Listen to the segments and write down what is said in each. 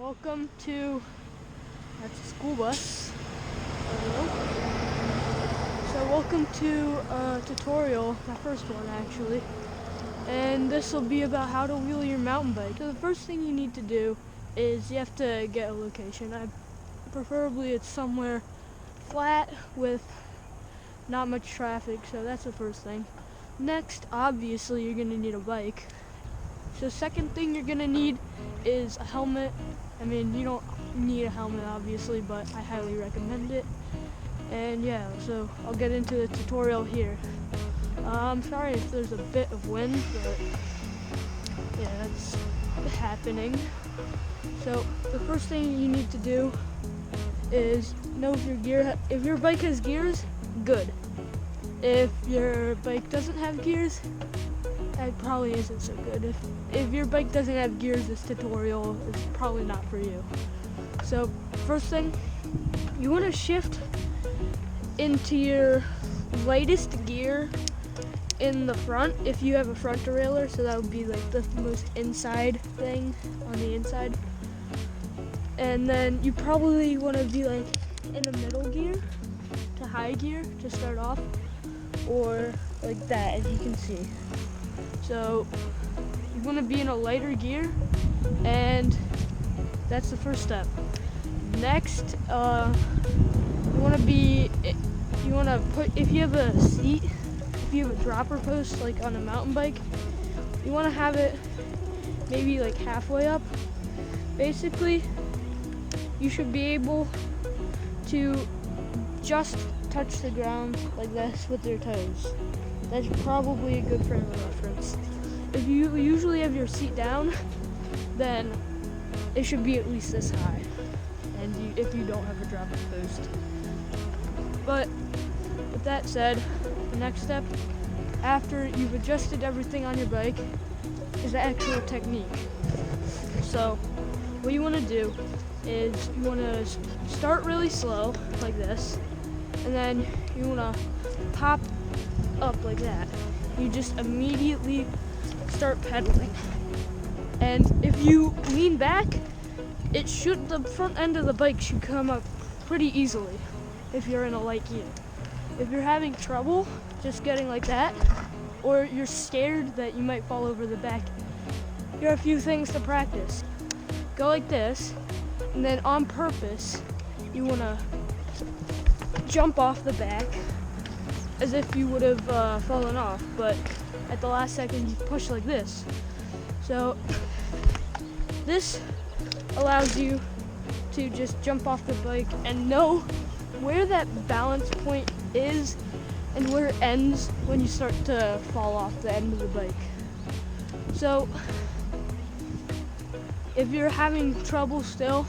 Welcome to, that's a school bus. So welcome to a tutorial, my first one actually. And this will be about how to wheelie your mountain bike. So the first thing you need to do is you have to get a location. Preferably it's somewhere flat with not much traffic, so that's the first thing. Next, obviously you're gonna need a bike. So second thing you're gonna need is a helmet. I mean, you don't need a helmet obviously, but I highly recommend it. And yeah, so I'll get into the tutorial here. I'm sorry if there's a bit of wind, but yeah, that's happening. So the first thing you need to do is know if your bike has gears, good. If your bike doesn't have gears, that probably isn't so good. If your bike doesn't have gears, this tutorial is probably not for you. So first thing, you want to shift into your lightest gear in the front if you have a front derailleur, so that would be like the most inside thing on the inside. And then you probably want to be like in a middle gear to high gear to start off, or like that, as you can see. So you want to be in a lighter gear, and that's the first step. Next, you want to put, if you have a seat, if you have a dropper post like on a mountain bike, you want to have it maybe like halfway up. Basically, you should be able to just touch the ground like this with your toes. That's probably a good frame of reference. If you usually have your seat down, then it should be at least this high, and if you don't have a dropper post. But with that said, the next step, after you've adjusted everything on your bike, is the actual technique. So what you want to do is you want to start really slow like this, and then you want to pop up like that. You just immediately start pedaling, and if you lean back, the front end of the bike should come up pretty easily if you're in a light gear. If you're having trouble just getting like that, or you're scared that you might fall over the back, here are a few things to practice. Go like this, and then on purpose you want to jump off the back as if you would have fallen off, but at the last second you push like this. So this allows you to just jump off the bike and know where that balance point is and where it ends when you start to fall off the end of the bike. So if you're having trouble still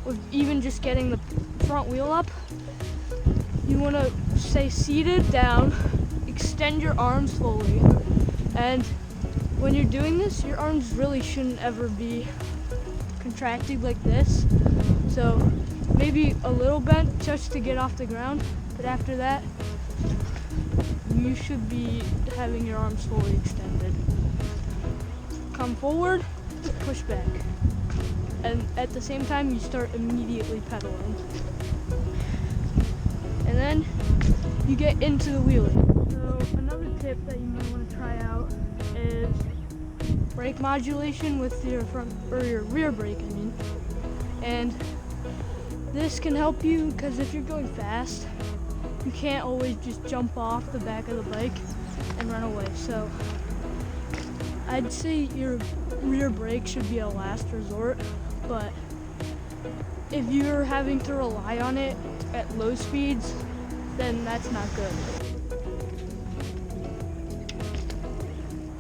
with even just getting the front wheel up, you want to stay seated down, extend your arms fully, and when you're doing this, your arms really shouldn't ever be contracted like this. So maybe a little bent just to get off the ground, but after that, you should be having your arms fully extended. Come forward, push back, and at the same time, you start immediately pedaling. And then you get into the wheelie. So another tip that you might want to try out is brake modulation with your front or your rear brake, I mean. And this can help you because if you're going fast, you can't always just jump off the back of the bike and run away. So I'd say your rear brake should be a last resort, but if you're having to rely on it at low speeds, then that's not good.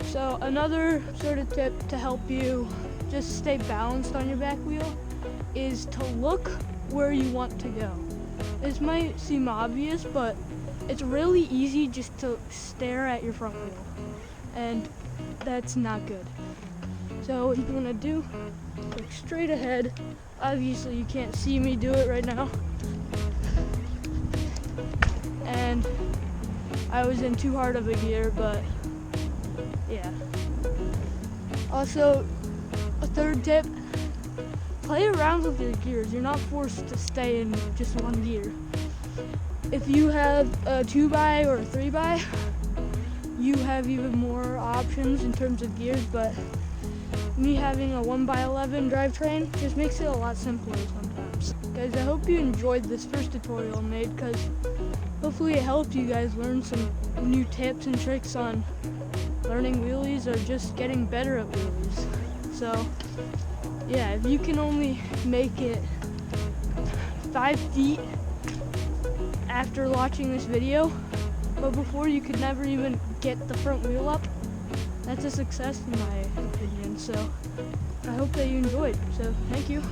So another sort of tip to help you just stay balanced on your back wheel is to look where you want to go. This might seem obvious, but it's really easy just to stare at your front wheel, and that's not good. So what you want to do, look straight ahead. Obviously you can't see me do it right now, and I was in too hard of a gear, but yeah. Also, a third tip play around with your gears. You're not forced to stay in just one gear. If you have a 2x or a 3x, you have even more options in terms of gears, but me having a 1x11 drivetrain just makes it a lot simpler sometimes. Guys, I hope you enjoyed this first tutorial I made, because hopefully it helped you guys learn some new tips and tricks on learning wheelies or just getting better at wheelies. So yeah, if you can only make it 5 feet after watching this video, but before you could never even get the front wheel up, that's a success in my opinion. So I hope that you enjoyed. So thank you.